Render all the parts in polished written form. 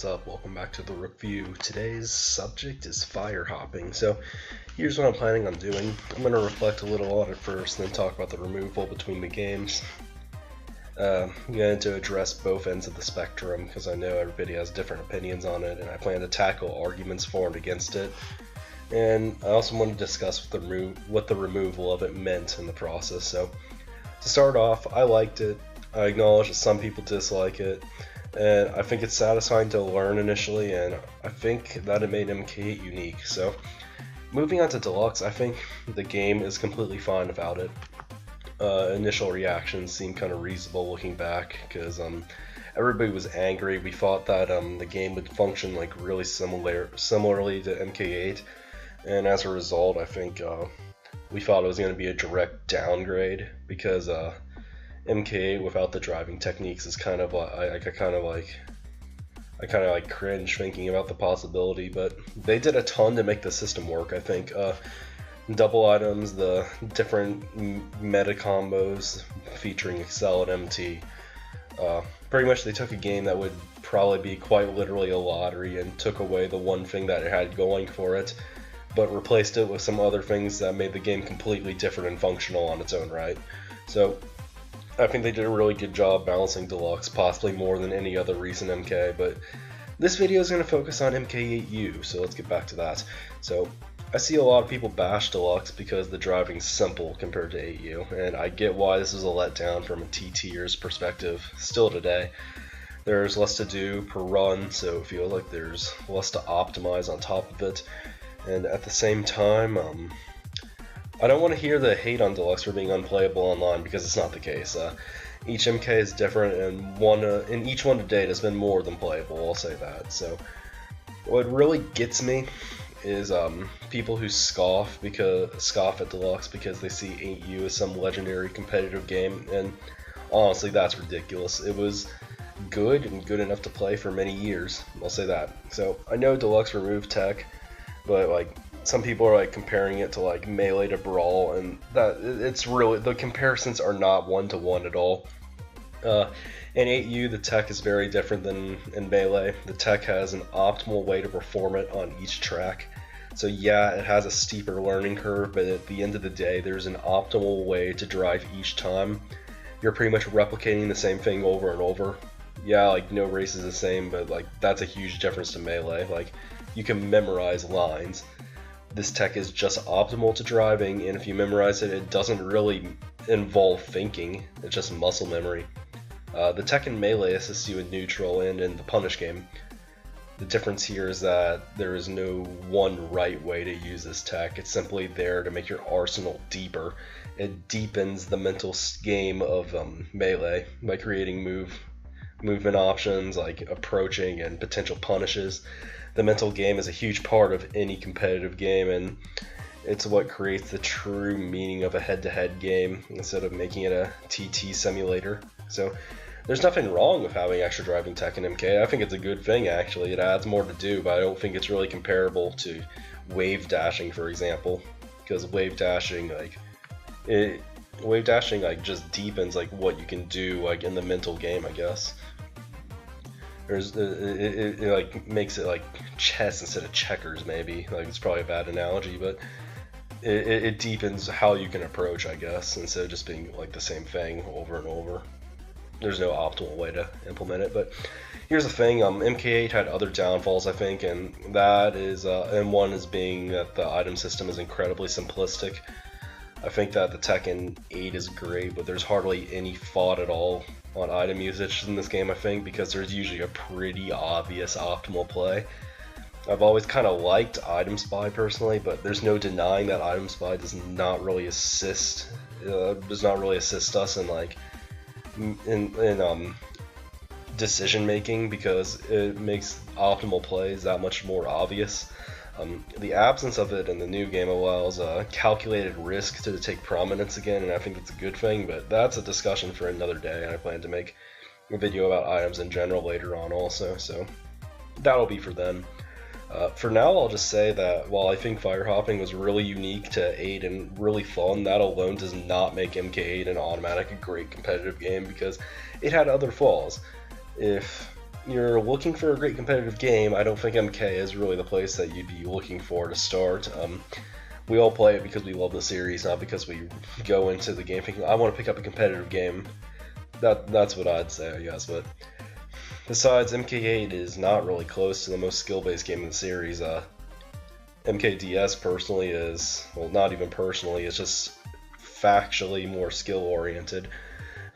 what's up? Welcome back to the review. Today's subject is firehopping. So here's what I'm planning on doing. I'm going to reflect a little on it first, then talk about the removal between the games. I'm going to address both ends of the spectrum because I know everybody has different opinions on it, and I plan to tackle arguments for and against it. And I also want to discuss what the removal of it meant in the process. So to start off, I liked it. I acknowledge that some people dislike it, and I think it's satisfying to learn initially, and I think that it made MK8 unique. So moving on to Deluxe, I think the game is completely fine without it. Initial reactions seem kind of reasonable looking back, because everybody was angry. We thought that the game would function like really similarly to MK8, and as a result, I think we thought it was going to be a direct downgrade, because MK8 without the driving techniques is kind of I kind of like cringe thinking about the possibility, but they did a ton to make the system work. I think double items, the different meta combos featuring Excel and MT. Pretty much they took a game that would probably be quite literally a lottery and took away the one thing that it had going for it, but replaced it with some other things that made the game completely different and functional on its own right. So I think they did a really good job balancing Deluxe, possibly more than any other recent MK, but this video is going to focus on MK8U, so let's get back to that. So I see a lot of people bash Deluxe because the driving's simple compared to 8U, and I get why this is a letdown from a TTer's perspective still today. There's less to do per run, so it feels like there's less to optimize on top of it, and at the same time, I don't want to hear the hate on Deluxe for being unplayable online, because it's not the case. Each MK is different, and each one to date has been more than playable, I'll say that. So what really gets me is people who scoff at Deluxe because they see 8U as some legendary competitive game, and honestly that's ridiculous. It was good and good enough to play for many years, I'll say that. So I know Deluxe removed tech, but like some people are like comparing it to like Melee to Brawl, and that it's really, the comparisons are not one-to-one at all. In 8U, the tech is very different than in Melee. The tech has an optimal way to perform it on each track. So yeah, it has a steeper learning curve, but at the end of the day, there's an optimal way to drive each time. You're pretty much replicating the same thing over and over. Yeah, like no race is the same, but like that's a huge difference to Melee. Like you can memorize lines. This tech is just optimal to driving, and if you memorize it, it doesn't really involve thinking, it's just muscle memory. The tech in Melee assists you in neutral and in the punish game. The difference here is that there is no one right way to use this tech. It's simply there to make your arsenal deeper. It deepens the mental game of Melee by creating movement options like approaching and potential punishes. The mental game is a huge part of any competitive game, and it's what creates the true meaning of a head-to-head game instead of making it a TT simulator. So there's nothing wrong with having extra driving tech in MK. I think it's a good thing, actually. It adds more to do, but I don't think it's really comparable to wave dashing, for example, because wave dashing just deepens like what you can do like in the mental game, I guess. It like makes it like chess instead of checkers, maybe. Like it's probably a bad analogy, but it deepens how you can approach, I guess, instead of just being like the same thing over and over. There's no optimal way to implement it, but here's the thing, MK8 had other downfalls, I think, and that is, and one is being that the item system is incredibly simplistic. I think that the tech in 8 is great, but there's hardly any thought at all on item usage in this game, I think, because there's usually a pretty obvious optimal play. I've always kind of liked Item Spy personally, but there's no denying that Item Spy does not really assist us in like in decision making, because it makes optimal plays that much more obvious. The absence of it in the new game allows calculated risk to take prominence again, and I think it's a good thing, but that's a discussion for another day, and I plan to make a video about items in general later on also, so that'll be for then. For now, I'll just say that while I think Firehopping was really unique to 8 and really fun, that alone does not make MK8 an automatic a great competitive game, because it had other flaws. If you're looking for a great competitive game, I don't think MK is really the place that you'd be looking for to start. We all play it because we love the series, not because we go into the game thinking, I want to pick up a competitive game. That's what I'd say, I guess. But besides, MK8 is not really close to the most skill-based game in the series. MKDS personally is, well, not even personally, it's just factually more skill-oriented.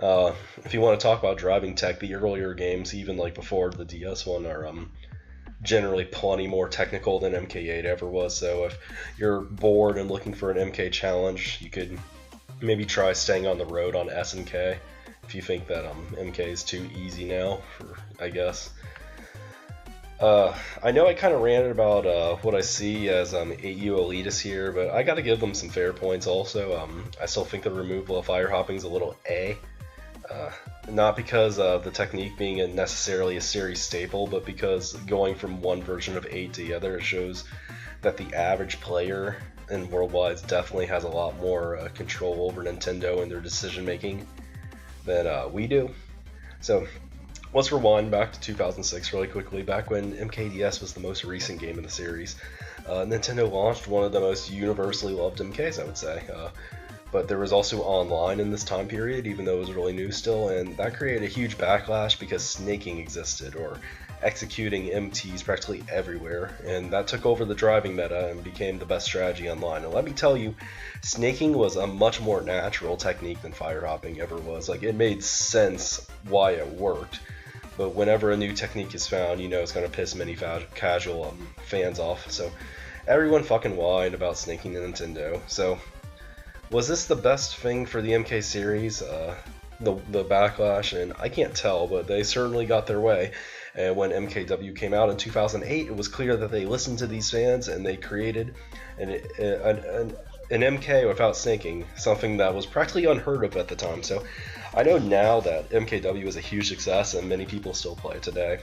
If you want to talk about driving tech, the earlier games, even like before the DS one, are generally plenty more technical than MK8 ever was. So if you're bored and looking for an MK challenge, you could maybe try staying on the road on SNK if you think that MK is too easy now, I guess. I know I kind of ranted about what I see as AU elitists here, but I gotta give them some fair points also. I still think the removal of Firehopping is a little not because of the technique being necessarily a series staple, but because going from one version of 8 to the other, it shows that the average player in Worldwide definitely has a lot more control over Nintendo and their decision making than we do. So let's rewind back to 2006 really quickly, back when MKDS was the most recent game in the series. Nintendo launched one of the most universally loved MKs, I would say. But there was also online in this time period, even though it was really new still, and that created a huge backlash because snaking existed, or executing MTs practically everywhere, and that took over the driving meta and became the best strategy online. And let me tell you, snaking was a much more natural technique than firehopping ever was. Like, it made sense why it worked, but whenever a new technique is found, you know it's going to piss many casual fans off. So everyone fucking whined about snaking to Nintendo. So was this the best thing for the MK series? The backlash, and I can't tell, but they certainly got their way. And when MKW came out in 2008, it was clear that they listened to these fans and they created an MK without snaking, something that was practically unheard of at the time. So I know now that MKW is a huge success and many people still play it today.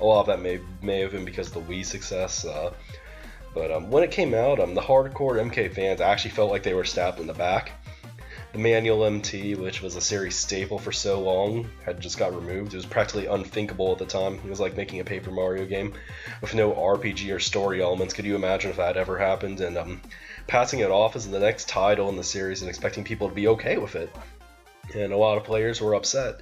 A lot of that may have been because of the Wii success. But when it came out, the hardcore MK fans actually felt like they were stabbed in the back. The manual MT, which was a series staple for so long, had just got removed. It was practically unthinkable at the time. It was like making a Paper Mario game with no RPG or story elements. Could you imagine if that ever happened? And passing it off as the next title in the series and expecting people to be okay with it. And a lot of players were upset,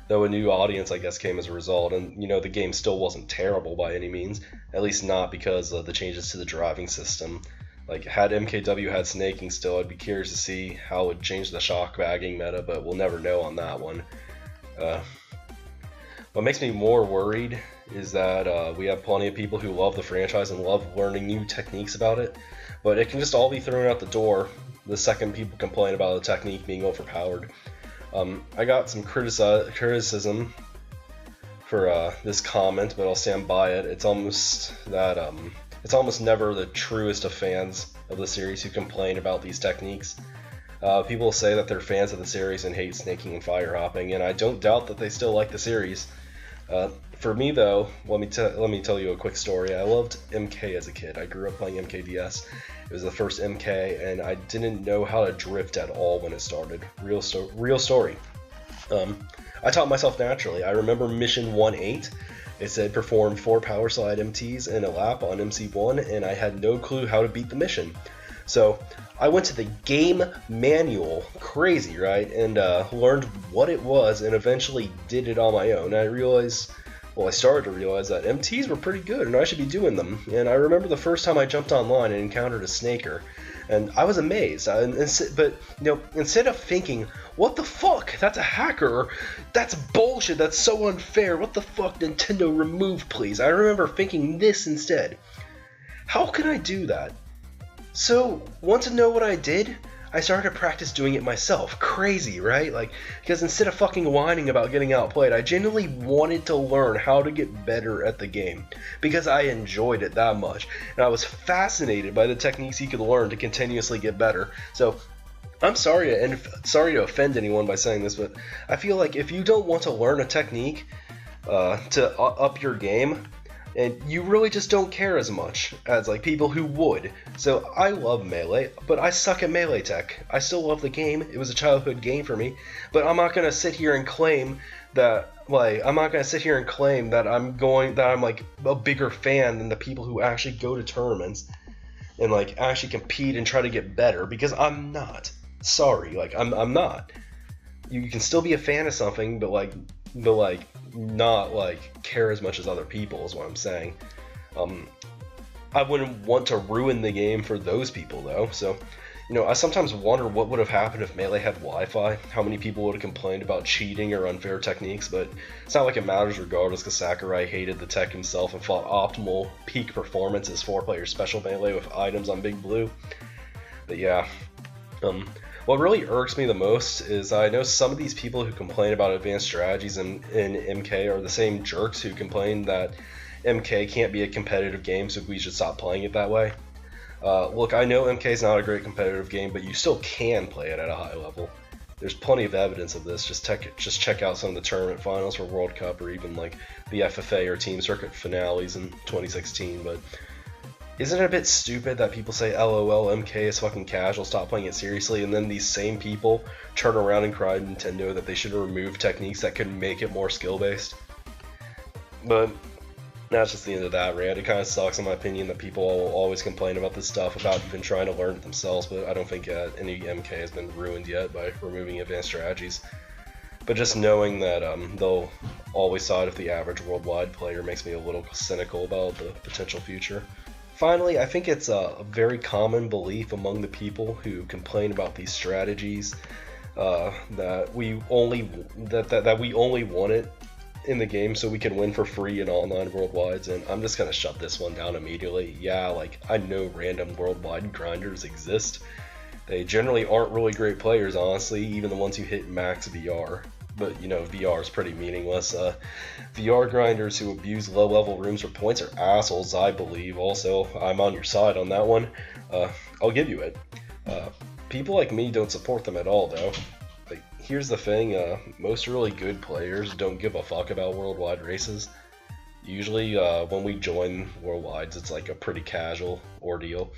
though a new audience, I guess, came as a result. And, you know, the game still wasn't terrible by any means, at least not because of the changes to the driving system. Like, had MKW had snaking still, I'd be curious to see how it would change the shock bagging meta, but we'll never know on that one. What makes me more worried is that we have plenty of people who love the franchise and love learning new techniques about it, but it can just all be thrown out the door the second people complain about the technique being overpowered. I got some criticism for this comment, but I'll stand by it. It's almost that it's almost never the truest of fans of the series who complain about these techniques. People say that they're fans of the series and hate snaking and firehopping, and I don't doubt that they still like the series. For me, though, let me tell you a quick story. I loved MK as a kid. I grew up playing MKDS. It was the first MK, and I didn't know how to drift at all when it started. Real story. I taught myself naturally. I remember mission 1-8. It said perform 4 power slide MTs in a lap on MC1, and I had no clue how to beat the mission. So I went to the game manual, crazy, right, and learned what it was and eventually did it on my own. And I started to realize that MTs were pretty good and I should be doing them. And I remember the first time I jumped online and encountered a snaker, and I was amazed. But you know, instead of thinking, what the fuck, that's a hacker, or that's bullshit, that's so unfair, what the fuck, Nintendo, remove please, I remember thinking this instead. How can I do that? So, want to know what I did? I started to practice doing it myself. Crazy, right? Like, because instead of fucking whining about getting outplayed, I genuinely wanted to learn how to get better at the game, because I enjoyed it that much, and I was fascinated by the techniques you could learn to continuously get better. So, I'm sorry to offend anyone by saying this, but I feel like if you don't want to learn a technique to up your game, and you really just don't care as much as like people who would. So I love Melee, but I suck at Melee tech. I still love the game. It was a childhood game for me, but I'm not going to sit here and claim that, like, I'm not gonna sit here and claim that I'm like a bigger fan than the people who actually go to tournaments and like actually compete and try to get better, because I'm not. Sorry, like I'm not. You can still be a fan of something, but not like care as much as other people is what I'm saying. I wouldn't want to ruin the game for those people though. So, I sometimes wonder what would have happened if Melee had Wi-Fi. How many people would have complained about cheating or unfair techniques, but it's not like it matters regardless, because Sakurai hated the tech himself and fought optimal peak performance as 4-player special Melee with items on Big Blue. But yeah, what really irks me the most is I know some of these people who complain about advanced strategies in MK are the same jerks who complain that MK can't be a competitive game, so we should stop playing it that way. Look, I know MK is not a great competitive game, but you still can play it at a high level. There's plenty of evidence of this. Just check out some of the tournament finals for World Cup, or even like the FFA or Team Circuit finales in 2016. But isn't it a bit stupid that people say, LOL, MK is fucking casual, stop playing it seriously, and then these same people turn around and cry to Nintendo that they should remove techniques that could make it more skill-based? But that's just the end of that rant. It kind of sucks, in my opinion, that people always complain about this stuff without even trying to learn it themselves, but I don't think any MK has been ruined yet by removing advanced strategies. But just knowing that they'll always side with the average worldwide player makes me a little cynical about the potential future. Finally, I think it's a very common belief among the people who complain about these strategies that we only want it in the game so we can win for free in online worldwides, and I'm just gonna shut this one down immediately. Yeah, like, I know random worldwide grinders exist. They generally aren't really great players, honestly, even the ones who hit max VR. But, VR is pretty meaningless. VR grinders who abuse low-level rooms for points are assholes, I believe. Also, I'm on your side on that one. I'll give you it. People like me don't support them at all, though. Like, here's the thing, most really good players don't give a fuck about worldwide races. Usually, when we join worldwides, it's like a pretty casual ordeal.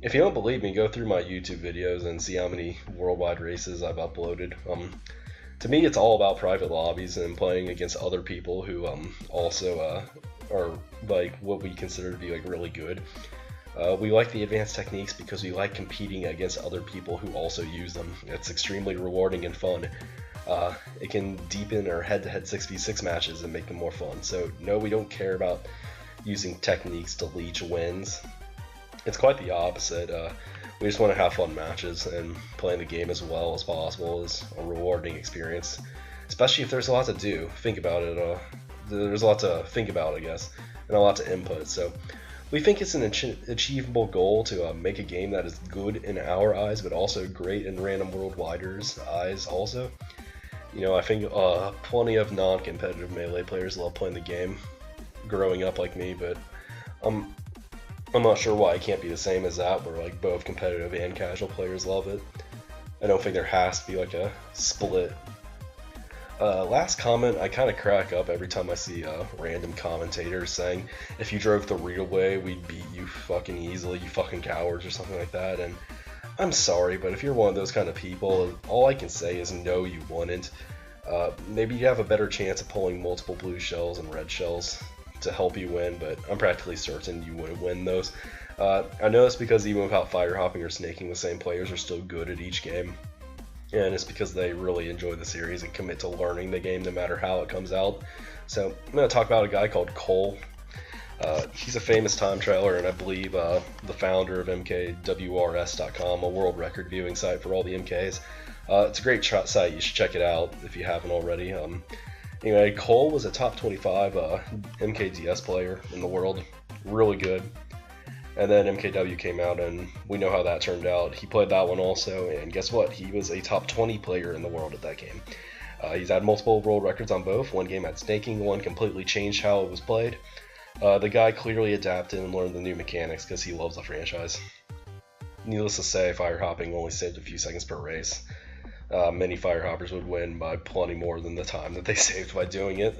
If you don't believe me, go through my YouTube videos and see how many worldwide races I've uploaded. To me, it's all about private lobbies and playing against other people who also are like what we consider to be like really good. We like the advanced techniques because we like competing against other people who also use them. It's extremely rewarding and fun. It can deepen our head-to-head 6v6 matches and make them more fun. So no, we don't care about using techniques to leech wins. It's quite the opposite. We just want to have fun matches, and playing the game as well as possible is a rewarding experience, especially if there's a lot to do. Think about it. There's a lot to think about, I guess, and a lot to input. So we think it's an achievable goal to make a game that is good in our eyes, but also great in random worldwiders' eyes also. I think plenty of non-competitive Melee players love playing the game growing up like me, but I'm not sure why it can't be the same as that, where like both competitive and casual players love it. I don't think there has to be like a split. Last comment, I kind of crack up every time I see random commentators saying, if you drove the real way, we'd beat you fucking easily, you fucking cowards, or something like that. And I'm sorry, but if you're one of those kind of people, all I can say is no, you wouldn't. Maybe you have a better chance of pulling multiple blue shells and red shells to help you win, but I'm practically certain you wouldn't win those. I know it's because even without firehopping or snaking, the same players are still good at each game, and it's because they really enjoy the series and commit to learning the game no matter how it comes out. So I'm going to talk about a guy called Cole. He's a famous time trialer, and I believe the founder of MKWRS.com, a world record viewing site for all the MKs. It's a great site, you should check it out if you haven't already. Anyway, Cole was a top 25 MKDS player in the world, really good. And then MKW came out, and we know how that turned out. He played that one also, and guess what? He was a top 20 player in the world at that game. He's had multiple world records on both. One game had snaking, one completely changed how it was played. The guy clearly adapted and learned the new mechanics because he loves the franchise. Needless to say, firehopping only saved a few seconds per race. Many firehoppers would win by plenty more than the time that they saved by doing it.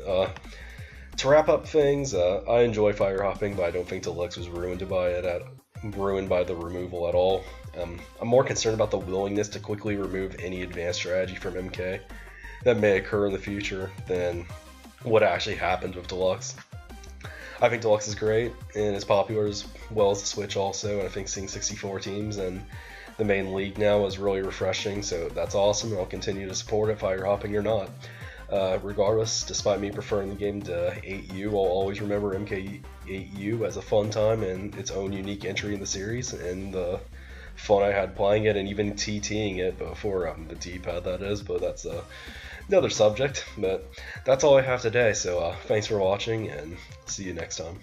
To wrap up things, I enjoy firehopping, but I don't think Deluxe was ruined by the removal at all. I'm more concerned about the willingness to quickly remove any advanced strategy from MK. that may occur in the future than what actually happened with Deluxe. I think Deluxe is great and it's popular as well as the Switch also, and I think seeing 64 teams and the main league now is really refreshing, so that's awesome, and I'll continue to support it, Firehopping or not. Regardless, despite me preferring the game to 8U, I'll always remember MK8U as a fun time and its own unique entry in the series, and the fun I had playing it and even TTing it before the D-pad, that is, but that's another subject. But that's all I have today, so thanks for watching and see you next time.